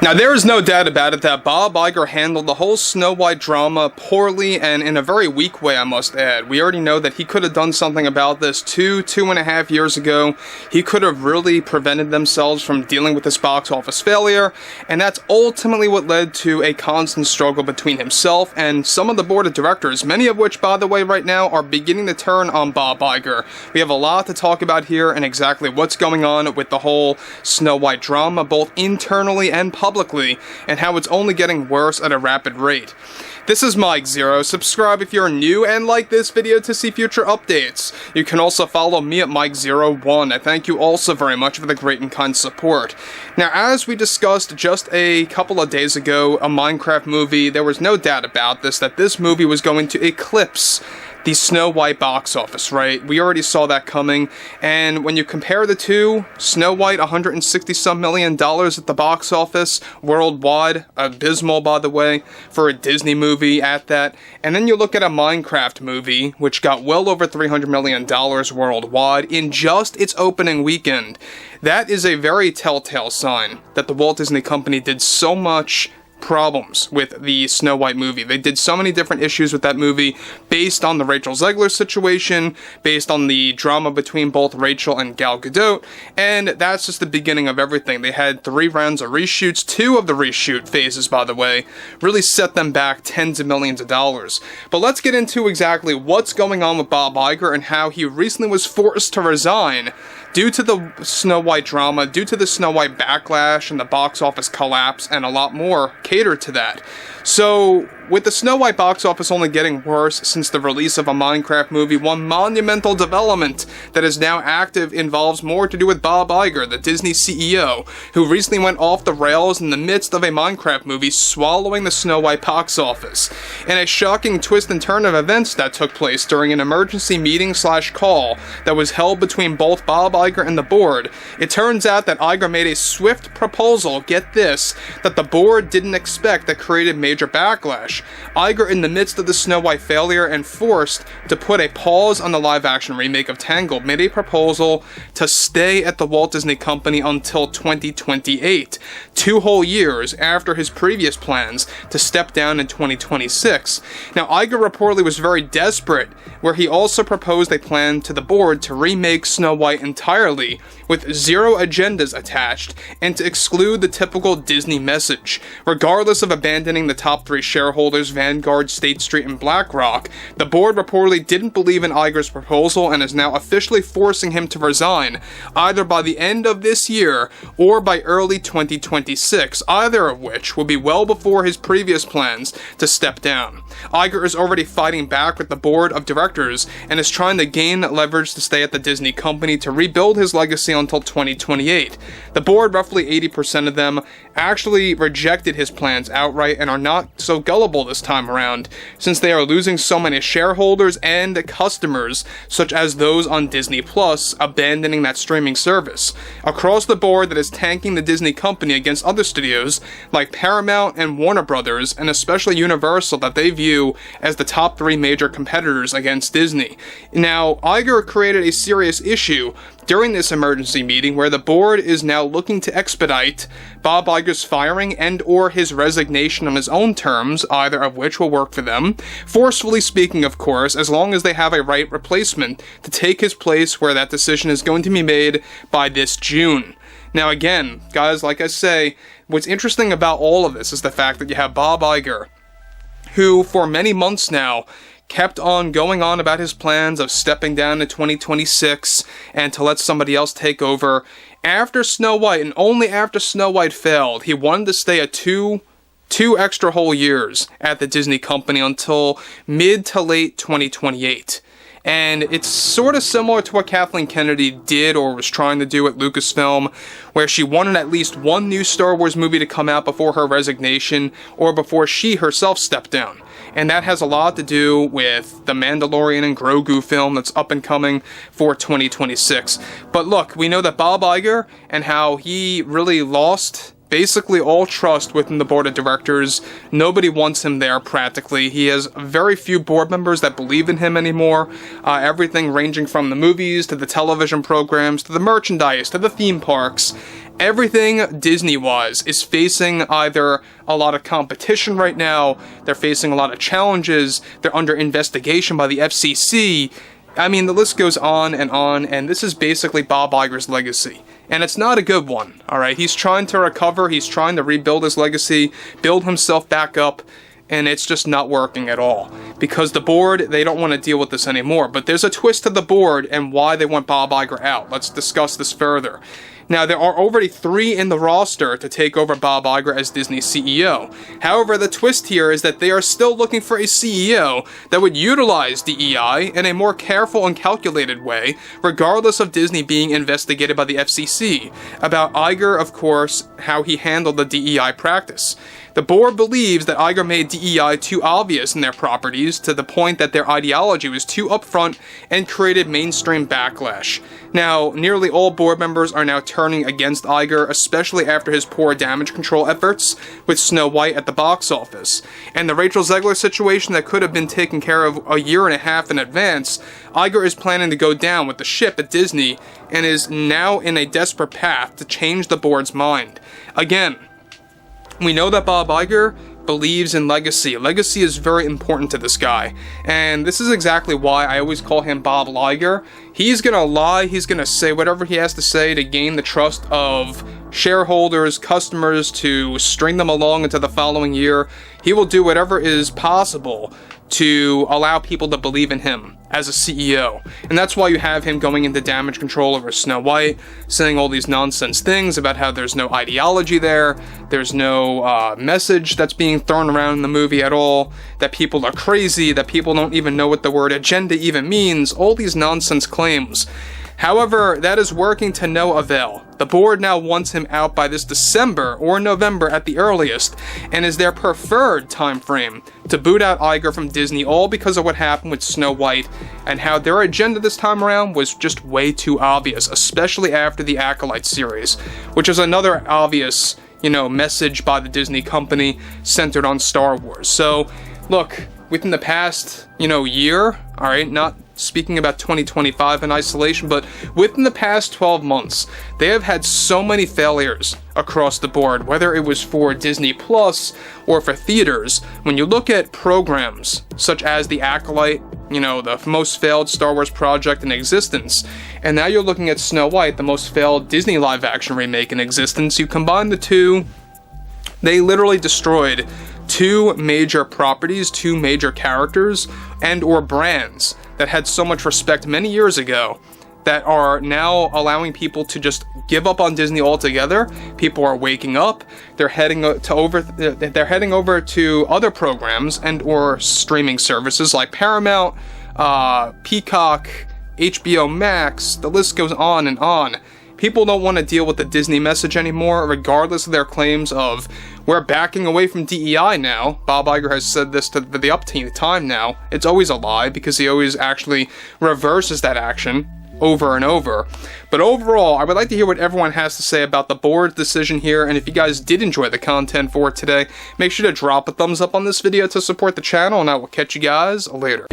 Now, there is no doubt about it that Bob Iger handled the whole Snow White drama poorly and in a very weak way, I must add. We already know that he could have done something about this 2.5 years ago. He could have really prevented themselves from dealing with this box office failure, and that's ultimately what led to a constant struggle between himself and some of the board of directors, many of which, by the way, right now are beginning to turn on Bob Iger. We have a lot to talk about here and exactly what's going on with the whole Snow White drama, both internally and publicly, and how it's only getting worse at a rapid rate. This is Mike Zero. Subscribe if you're new and like this video to see future updates. You can also follow me at Mike01. I thank you also very much for the great and kind support. Now, as we discussed just a couple of days ago, a Minecraft movie, there was no doubt about this, that this movie was going to eclipse the Snow White box office, right? We already saw that coming, and when you compare the two, Snow White, $160-some million at the box office, worldwide, abysmal, by the way, for a Disney movie at that, and then you look at a Minecraft movie, which got well over $300 million worldwide in just its opening weekend. That is a very telltale sign that the Walt Disney Company did so much problems with the Snow White movie. They did so many different issues with that movie based on the Rachel Zegler situation, based on the drama between both Rachel and Gal Gadot, and that's just the beginning of everything. They had 3 rounds of reshoots. 2 of the reshoot phases, by the way, really set them back tens of millions of dollars. But let's get into exactly what's going on with Bob Iger and how he recently was forced to resign due to the Snow White drama, due to the Snow White backlash and the box office collapse, and a lot more catered to that. So, with the Snow White box office only getting worse since the release of a Minecraft movie, one monumental development that is now active involves more to do with Bob Iger, the Disney CEO, who recently went off the rails in the midst of a Minecraft movie, swallowing the Snow White box office. In a shocking twist and turn of events that took place during an emergency meeting/call that was held between both Bob Iger and the board, it turns out that Iger made a swift proposal, get this, that the board didn't expect, that created major backlash. Iger, in the midst of the Snow White failure and forced to put a pause on the live-action remake of Tangled, made a proposal to stay at the Walt Disney Company until 2028, 2 whole years after his previous plans to step down in 2026. Now, Iger reportedly was very desperate, where he also proposed a plan to the board to remake Snow White entirely, with 0 agendas attached, and to exclude the typical Disney message. Regardless of abandoning the top 3 shareholders, Vanguard, State Street, and BlackRock, the board reportedly didn't believe in Iger's proposal and is now officially forcing him to resign, either by the end of this year or by early 2026, either of which will be well before his previous plans to step down. Iger is already fighting back with the board of directors and is trying to gain leverage to stay at the Disney Company to rebuild his legacy until 2028. The board, roughly 80% of them, actually rejected his plans outright and are not so gullible this time around, since they are losing so many shareholders and customers, such as those on Disney Plus, abandoning that streaming service. Across the board, that is tanking the Disney Company against other studios like Paramount and Warner Brothers, and especially Universal, that they view as the top 3 major competitors against Disney. Now, Iger created a serious issue during this emergency meeting where the board is now looking to expedite Bob Iger's firing and or his resignation on his own terms, either of which will work for them. Forcefully speaking, of course, as long as they have a right replacement to take his place, where that decision is going to be made by this June. Now again, guys, like I say, what's interesting about all of this is the fact that you have Bob Iger, who for many months now kept on going on about his plans of stepping down to 2026 and to let somebody else take over. After Snow White, and only after Snow White failed, he wanted to stay at two extra whole years at the Disney Company until mid to late 2028. And it's sort of similar to what Kathleen Kennedy did or was trying to do at Lucasfilm, where she wanted at least one new Star Wars movie to come out before her resignation or before she herself stepped down. And that has a lot to do with the Mandalorian and Grogu film that's up and coming for 2026. But look, we know that Bob Iger and how he really lost basically all trust within the board of directors. Nobody wants him there practically. He has very few board members that believe in him anymore. Everything ranging from the movies to the television programs to the merchandise to the theme parks. everything Disney-wise is facing either a lot of competition right now, they're facing a lot of challenges, they're under investigation by the FCC. I mean, the list goes on, and this is basically Bob Iger's legacy. And it's not a good one, alright? He's trying to recover, he's trying to rebuild his legacy, build himself back up, and it's just not working at all. Because the board, they don't want to deal with this anymore. But there's a twist to the board and why they want Bob Iger out. Let's discuss this further. Now, there are already 3 in the roster to take over Bob Iger as Disney's CEO. However, the twist here is that they are still looking for a CEO that would utilize DEI in a more careful and calculated way, regardless of Disney being investigated by the FCC. About Iger, of course, how he handled the DEI practice. The board believes that Iger made DEI too obvious in their properties to the point that their ideology was too upfront and created mainstream backlash. Now, nearly all board members are now turning against Iger, especially after his poor damage control efforts with Snow White at the box office. And the Rachel Zegler situation that could have been taken care of a year and a half in advance, Iger is planning to go down with the ship at Disney and is now in a desperate path to change the board's mind. Again, we know that Bob Iger believes in legacy. Legacy is very important to this guy. And this is exactly why I always call him Bob Iger. He's gonna lie, he's gonna say whatever he has to say to gain the trust of shareholders, customers, to string them along into the following year. He will do whatever is possible to allow people to believe in him as a CEO. And that's why you have him going into damage control over Snow White, saying all these nonsense things about how there's no ideology there, there's no message that's being thrown around in the movie at all, that people are crazy, that people don't even know what the word agenda even means, all these nonsense claims. However, that is working to no avail. The board now wants him out by this December or November at the earliest, and is their preferred time frame to boot out Iger from Disney, all because of what happened with Snow White and how their agenda this time around was just way too obvious, especially after the Acolyte series, which is another obvious, message by the Disney company centered on Star Wars. So, look, within the past, year, alright, not speaking about 2025 in isolation, but within the past 12 months, they have had so many failures across the board, whether it was for Disney Plus or for theaters. When you look at programs such as The Acolyte, the most failed Star Wars project in existence, and now you're looking at Snow White, the most failed Disney live-action remake in existence, you combine the two, they literally destroyed 2 major properties, 2 major characters, and or brands that had so much respect many years ago that are now allowing people to just give up on Disney altogether. People are waking up, they're heading over to other programs and or streaming services like Paramount, Peacock, HBO Max, the list goes on and on. People don't want to deal with the Disney message anymore, regardless of their claims of, we're backing away from DEI now. Bob Iger has said this to the upteenth time now. It's always a lie, because he always actually reverses that action over and over. But overall, I would like to hear what everyone has to say about the board's decision here, and if you guys did enjoy the content for today, make sure to drop a thumbs up on this video to support the channel, and I will catch you guys later.